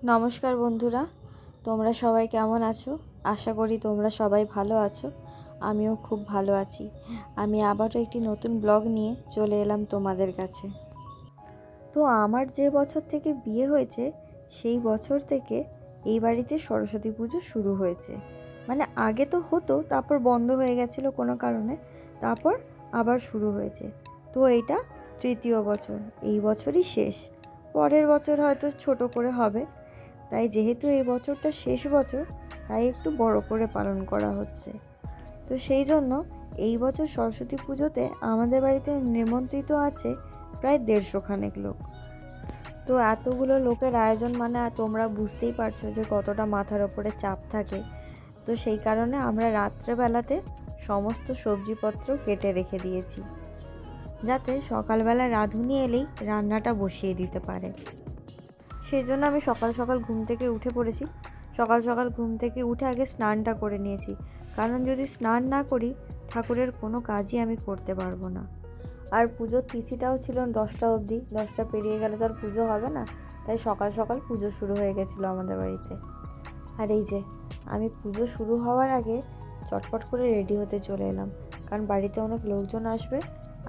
নমস্কার বন্ধুরা, তোমরা সবাই কেমন আছো? আশা করি তোমরা সবাই ভালো আছো। আমিও খুব ভালো আছি। আমি আবারও একটি নতুন ব্লগ নিয়ে চলে এলাম তোমাদের কাছে। তো আমার যে বছর থেকে বিয়ে হয়েছে সেই বছর থেকে এই বাড়িতে সরস্বতী পুজো শুরু হয়েছে। মানে আগে তো হতো, তারপর বন্ধ হয়ে গেছিলো কোনো কারণে, তারপর আবার শুরু হয়েছে। তো এইটা তৃতীয় বছর, এই বছরই শেষ। পরের বছর হয়তো ছোট করে হবে। তাই যেহেতু এই বছরটা শেষ বছর, তাই একটু বড় করে পালন করা হচ্ছে। তো সেই জন্য এই বছর সরস্বতী পুজোতে আমাদের বাড়িতে নিমন্ত্রিত আছে প্রায় 150 খানেক লোক। তো এতগুলো লোকের আয়োজন মানে তোমরা বুঝতেই পারছো যে কতটা মাথার ওপরে চাপ থাকে। তো সেই কারণে আমরা রাত্রেবেলাতে সমস্ত সবজিপত্র কেটে রেখে দিয়েছি, যাতে সকালবেলা রাঁধুনি এলেই রান্নাটা বসিয়ে দিতে পারে। সেই জন্য আমি সকাল সকাল ঘুম থেকে উঠে পড়েছি। সকাল সকাল ঘুম থেকে উঠে আগে স্নানটা করে নিয়েছি, কারণ যদি স্নান না করি ঠাকুরের কোনো কাজই আমি করতে পারবো না। আর পুজোর তিথিটাও ছিল 10টা অবধি, 10টা পেরিয়ে গেলে তো আর পুজো হবে না। তাই সকাল সকাল পুজো শুরু হয়ে গেছিলো আমাদের বাড়িতে। আর এই যে আমি পুজো শুরু হওয়ার আগে চটপট করে রেডি হতে চলে এলাম, কারণ বাড়িতে অনেক লোকজন আসবে,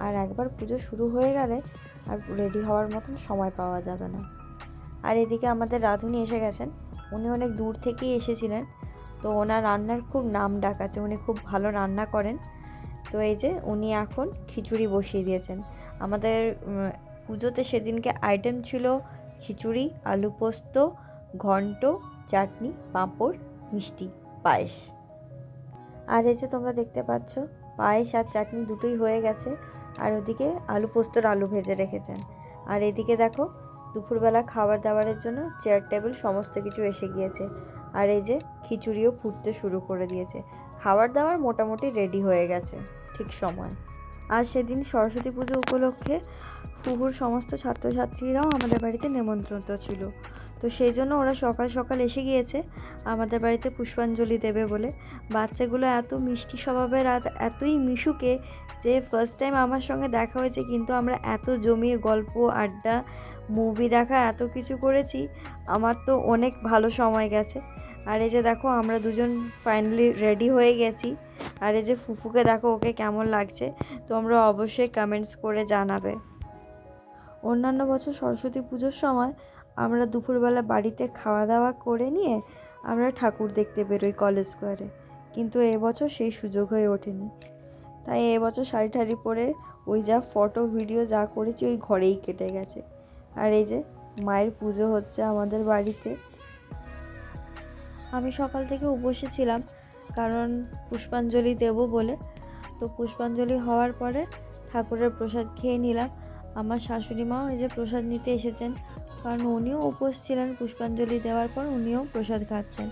আর একবার পুজো শুরু হয়ে গেলে আর রেডি হওয়ার মতন সময় পাওয়া যাবে না। আর এদিকে আমাদের রাঁধুনি এসে গেছেন। উনি অনেক দূর থেকেই এসেছিলেন। তো ওনার রান্নার খুব নাম ডাক আছে, উনি খুব ভালো রান্না করেন। তো এই যে উনি এখন খিচুড়ি বসিয়ে দিয়েছেন। আমাদের পুজোতে সেদিনকে আইটেম ছিল খিচুড়ি, আলু পোস্ত, ঘন্ট, চাটনি, পাঁপড়, মিষ্টি, পায়েস। আর এই যে তোমরা দেখতে পাচ্ছ পায়েস আর চাটনি দুটোই হয়ে গেছে। আর ওদিকে আলু পোস্তর আলু ভেজে রেখেছেন। আর এদিকে দেখো দুপুরবেলা খাবার দাবারের জন্য চেয়ার টেবিল সমস্ত কিছু এসে গিয়েছে। আর এই যে খিচুড়িও ফুটতে শুরু করে দিয়েছে। খাবার দাবার মোটামুটি রেডি হয়ে গেছে ঠিক সময়। আর সেদিন সরস্বতী পুজো উপলক্ষে ফুহুর সমস্ত ছাত্রছাত্রীরাও আমাদের বাড়িতে নিমন্ত্রিত ছিল। তো সেই জন্য ওরা সকাল সকাল এসে গিয়েছে আমাদের বাড়িতে পুষ্পাঞ্জলি দেবে বলে। বাচ্চাগুলো এত মিষ্টি স্বভাবের আর এতই মিশুকে যে ফার্স্ট টাইম আমার সঙ্গে দেখা হয়েছে, কিন্তু আমরা এত জমিয়ে গল্প, আড্ডা, মুভি দেখা এত কিছু করেছি, আমার তো অনেক ভালো সময় গেছে। আর এই যে দেখো আমরা দুজন ফাইনালি রেডি হয়ে গেছি। আর এই যে ফুফুকে দেখো, ওকে কেমন লাগছে তোমরা অবশ্যই কমেন্টস করে জানাবে। অন্যান্য বছর সরস্বতী পুজোর সময় আমরা দুপুরবেলা বাড়িতে খাওয়া দাওয়া করে নিয়ে আমরা ঠাকুর দেখতে বেরোই কলেজ স্কোয়ারে, কিন্তু এবছর সেই সুযোগ হয়ে ওঠেনি। তাই এবছর শাড়ি ঠাড়ি পরে ওই যা ফটো ভিডিও যা করেছি ওই ঘরেই কেটে গেছে। আর এই যে মায়ের পুজো হচ্ছে আমাদের বাড়িতে। আমি সকাল থেকে উপসে ছিলাম, কারণ পুষ্পাঞ্জলি দেব বলে। তো পুষ্পাঞ্জলি হওয়ার পরে ঠাকুরের প্রসাদ খেয়ে নিলাম। আমার শাশুড়ি মাও এই যে প্রসাদ নিতে এসেছেন, কারণ উনিও উপোস ছিলেন। পুষ্পাঞ্জলি দেওয়ার পর উনিও প্রসাদ খাচ্ছেন।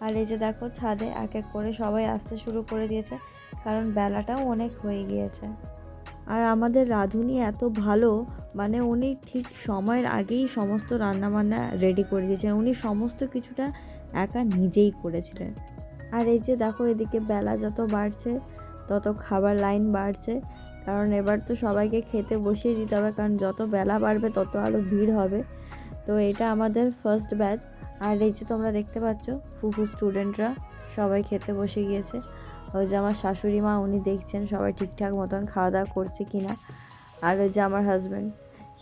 আর এই যে দেখো ছাদে এক এক করে সবাই আসতে শুরু করে দিয়েছে, কারণ বেলাটাও অনেক হয়ে গিয়েছে। আর আমাদের রাঁধুনি এত ভালো, মানে উনি ঠিক সময়ের আগেই সমস্ত রান্নাবান্না রেডি করে দিয়েছেন। উনি সমস্ত কিছুটা একা নিজেই করেছিলেন। আর এই যে দেখো এদিকে বেলা যত বাড়ছে তত খাবার লাইন বাড়ছে, কারণ এবার তো সবাইকে খেতে বসিয়ে দিতে হবে, কারণ যত বেলা বাড়বে তত আরও ভিড় হবে। তো এটা আমাদের ফার্স্ট ব্যাচ। আর এই যে তোমরা দেখতে পাচ্ছ ফুফু স্টুডেন্টরা সবাই খেতে বসে গিয়েছে। ওই যে আমার শাশুড়ি মা, উনি দেখছেন সবাই ঠিকঠাক মতন খাওয়া দাওয়া করছে কি না। আর ওই যে আমার হাজব্যান্ড,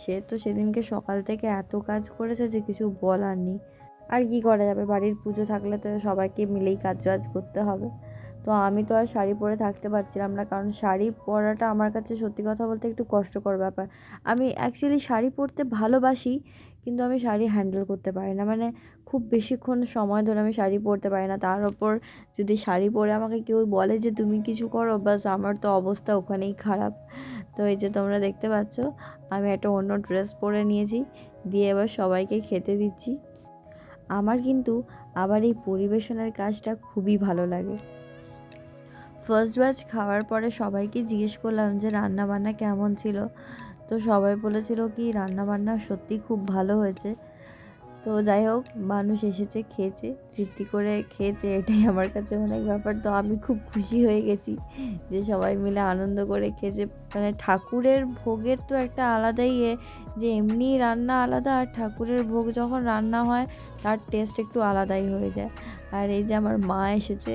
সে তো সেদিনকে সকাল থেকে এত কাজ করেছে যে কিছু বলার নেই। আর কি করা যাবে, বাড়ির পুজো থাকলে তো সবাইকে মিলেই কাজ করতে হবে। তো আমি তো আর শাড়ি পরে থাকতে পারছিলাম না, কারণ শাড়ি পরাটা আমার কাছে সত্যি কথা বলতে একটু কষ্টকর ব্যাপার। আমি অ্যাকচুয়ালি শাড়ি পরতে ভালোবাসি, কিন্তু আমি শাড়ি হ্যান্ডেল করতে পারি না। মানে খুব বেশিক্ষণ সময় ধরে আমি শাড়ি পরতে পারি না। তার ওপর যদি শাড়ি পরে আমাকে কেউ বলে যে তুমি কিছু করো, বাস আমার তো অবস্থা ওখানেই খারাপ। তো এই যে তোমরা দেখতে পাচ্ছ আমি একটা অন্য ড্রেস পরে নিয়েছি, দিয়ে এবার সবাইকে খেতে দিচ্ছি। আমার কিন্তু আবার এই পরিবেশনের কাজটা খুবই ভালো লাগে। ফার্স্ট ব্যাচ খাওয়ার পরে সবাইকে জিজ্ঞেস করলাম যে রান্না বান্না কেমন ছিল। তো সবাই বলেছিল কি রান্না বান্না সত্যি খুব ভালো হয়েছে। তো যাই হোক, মানুষ এসেছে, খেয়েছে, তৃপ্তি করে খেয়েছে, এটাই আমার কাছে অনেক ব্যাপার। তো আমি খুব খুশি হয়ে গেছি যে সবাই মিলে আনন্দ করে খেয়েছে। মানে ঠাকুরের ভোগের তো একটা আলাদাই যে এমনি রান্না আলাদা, আর ঠাকুরের ভোগ যখন রান্না হয় তার টেস্ট একটু আলাদাই হয়ে যায়। আর এই যে আমার মা এসেছে,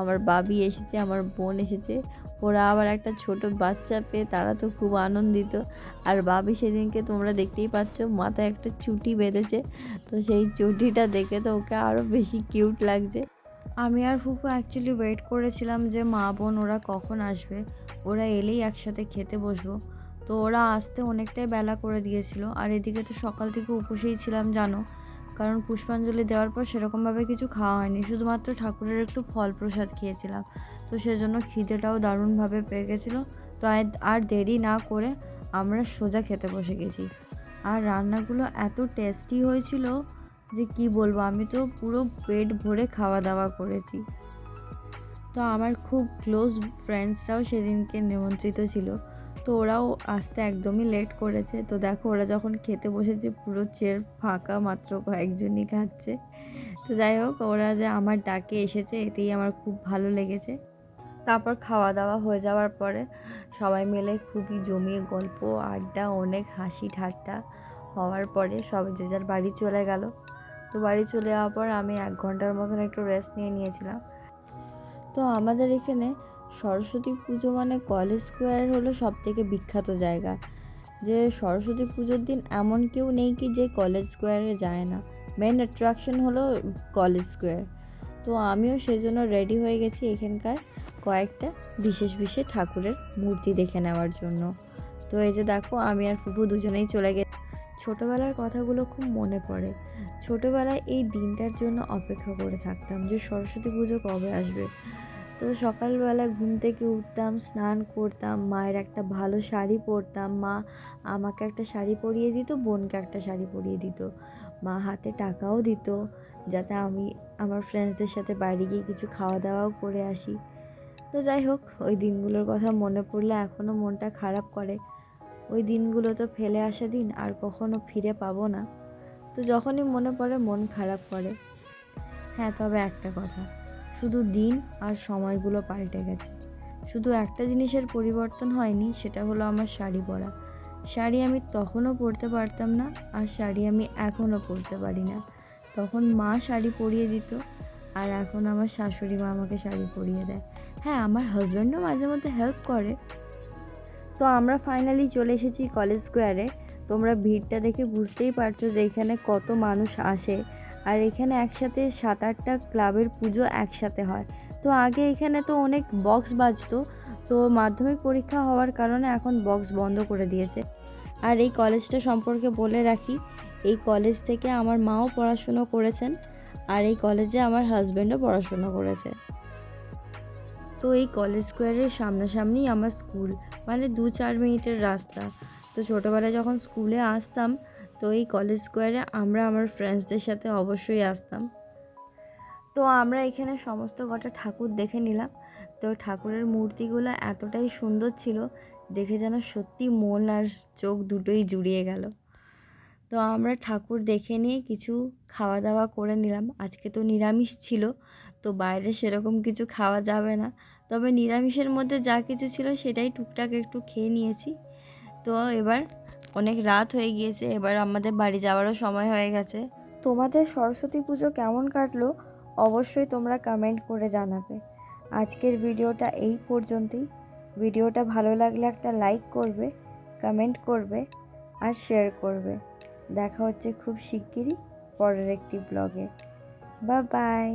আমার বাবি এসেছে, আমার বোন এসেছে, ওরা আবার একটা ছোট বাচ্চা পেয়ে তারা তো খুব আনন্দিত। আর বাবি সেদিনকে তোমরা দেখতেই পাচ্ছ মাথায় একটা চুটি বেঁধেছে, তো সেই চুটিটা দেখে তো ওকে আরও বেশি কিউট লাগছে। আমি আর ফুফু অ্যাকচুয়ালি ওয়েট করেছিলাম যে মা বোন ওরা কখন আসবে, ওরা এলেই একসাথে খেতে বসবো। তো ওরা আসতে অনেকটাই বেলা করে দিয়েছিল। আর এদিকে তো সকাল থেকে উপসেই ছিলাম জানো, কারণ পুষ্পাঞ্জলি দেওয়ার পর সেরকমভাবে কিছু খাওয়া হয়নি, শুধুমাত্র ঠাকুরের একটু ফল প্রসাদ খেয়েছিলাম। তো সেজন্য খিদেটাও দারুণভাবে পেয়ে গেছিলো। তো আর দেরি না করে আমরা সোজা খেতে বসে গেছি। আর রান্নাগুলো এত টেস্টি হয়েছিল যে কি বলবো, আমি তো পুরো পেট ভরে খাওয়া দাওয়া করেছি। তো আমার খুব ক্লোজ ফ্রেন্ডসরাও সেদিনকে নিমন্ত্রিত ছিল, তো ওরাও আসতে একদমই লেট করেছে। তো দেখো ওরা যখন খেতে বসেছে পুরো চেয়ার ফাঁকা, মাত্র কয়েকজনই খাচ্ছে। তো যাই হোক, ওরা যে আমার ডাকে এসেছে এতেই আমার খুব ভালো লেগেছে। তারপর খাওয়া দাওয়া হয়ে যাওয়ার পরে সবাই মিলে খুবই জমিয়ে গল্প আড্ডা, অনেক হাসি ঠাট্টা হওয়ার পরে সবাই যে যার বাড়ি চলে গেল। তো বাড়ি চলে যাওয়ার পর আমি 1 ঘন্টার মতন একটু রেস্ট নিয়েছিলাম। তো আমাদের এখানে সরস্বতী পুজো মানে কলেজ স্কোয়ার হলো সবথেকে বিখ্যাত জায়গা। যে সরস্বতী পুজোর দিন এমন কেউ নেই কি যে কলেজ স্কোয়ারে যায় না। মেন অ্যাট্রাকশন হলো কলেজ স্কোয়ার। তো আমিও সেজন্য রেডি হয়ে গেছি এখানকার কয়েকটা বিশেষ বিশেষ ঠাকুরের মূর্তি দেখে নেওয়ার জন্য। তো এই যে দেখো, আমি আর ফুফু দুজনেই চলে গেছি। ছোটোবেলার কথাগুলো খুব মনে পড়ে। ছোটোবেলায় এই দিনটার জন্য অপেক্ষা করে থাকতাম যে সরস্বতী পুজো কবে আসবে। তো সকালবেলা ঘুম থেকে উঠতাম, স্নান করতাম, মায়ের একটা ভালো শাড়ি পরতাম, মা আমাকে একটা শাড়ি পরিয়ে দিত, বোনকে একটা শাড়ি পরিয়ে দিত, মা হাতে টাকাও দিত যাতে আমি আমার ফ্রেন্ডসদের সাথে বাইরে গিয়ে কিছু খাওয়া দাওয়াও করে আসি। তো যাই হোক, ওই দিনগুলোর কথা মনে পড়লে এখনও মনটা খারাপ করে। ওই দিনগুলো তো ফেলে আসা দিন, আর কখনো ফিরে পাবো না। তো যখনই মনে পড়ে মন খারাপ করে। হ্যাঁ, তবে একটা কথা, শুধু দিন আর সময়গুলো পাল্টে গেছে, শুধু একটা জিনিসের পরিবর্তন হয়নি, সেটা হলো আমার শাড়ি পরা। শাড়ি আমি তখনও পরতে পারতাম না, আর শাড়ি আমি এখনও পরতে পারি না। তখন মা শাড়ি পরিয়ে দিত, আর এখন আমার শাশুড়ি মা আমাকে শাড়ি পরিয়ে দেয়। হ্যাঁ, আমার হাজব্যান্ডও মাঝে মধ্যে হেল্প করে। তো আমরা ফাইনালি চলে এসেছি কলেজ স্কোয়ারে। তোমরা ভিড়টা দেখে বুঝতেই পারছো যে এখানে কত মানুষ আসে। আর এখানে একসাথে 7-8টা ক্লাবের পুজো একসাথে হয়। তো আগে এখানে তো অনেক বক্স বাজতো, তো মাধ্যমিক পরীক্ষা হওয়ার কারণে এখন বক্স বন্ধ করে দিয়েছে। আর এই কলেজটা সম্পর্কে বলে রাখি, এই কলেজ থেকে আমার মাও পড়াশুনো করেছেন, আর এই কলেজে আমার হাজব্যান্ডও পড়াশুনো করেছে। তো এই কলেজ স্কোয়ারের সামনাসামনি আমার স্কুল, মানে 2-4 মিনিটের রাস্তা। তো ছোটোবেলায় যখন স্কুলে আসতাম, তো এই কলেজ স্কোয়ারে আমরা আমার ফ্রেন্ডসদের সাথে অবশ্যই আসতাম। তো আমরা এখানে সমস্ত কটা ঠাকুর দেখে নিলাম। তো ঠাকুরের মূর্তিগুলো এতটাই সুন্দর ছিল, দেখে যেন সত্যি মন আর চোখ দুটোই জুড়িয়ে গেল। তো আমরা ঠাকুর দেখে নিয়ে কিছু খাওয়া দাওয়া করে নিলাম। আজকে তো নিরামিষ ছিল, তো বাইরে সেরকম কিছু খাওয়া যাবে না, তবে নিরামিষের মধ্যে যা কিছু ছিল সেটাই টুকটাক একটু খেয়ে নিয়েছি। তো এবার অনেক রাত হয়ে গিয়েছে, এবার আমাদের বাড়ি যাওয়ারও সময় হয়ে গেছে। তোমাদের সরস্বতী পুজো কেমন কাটলো অবশ্যই তোমরা কমেন্ট করে জানাবে। আজকের ভিডিওটা এই পর্যন্তই। ভিডিওটা ভালো লাগলে একটা লাইক করবে, কমেন্ট করবে আর শেয়ার করবে। দেখা হচ্ছে খুব শিগগিরই পরের একটি ব্লগে। Bye bye.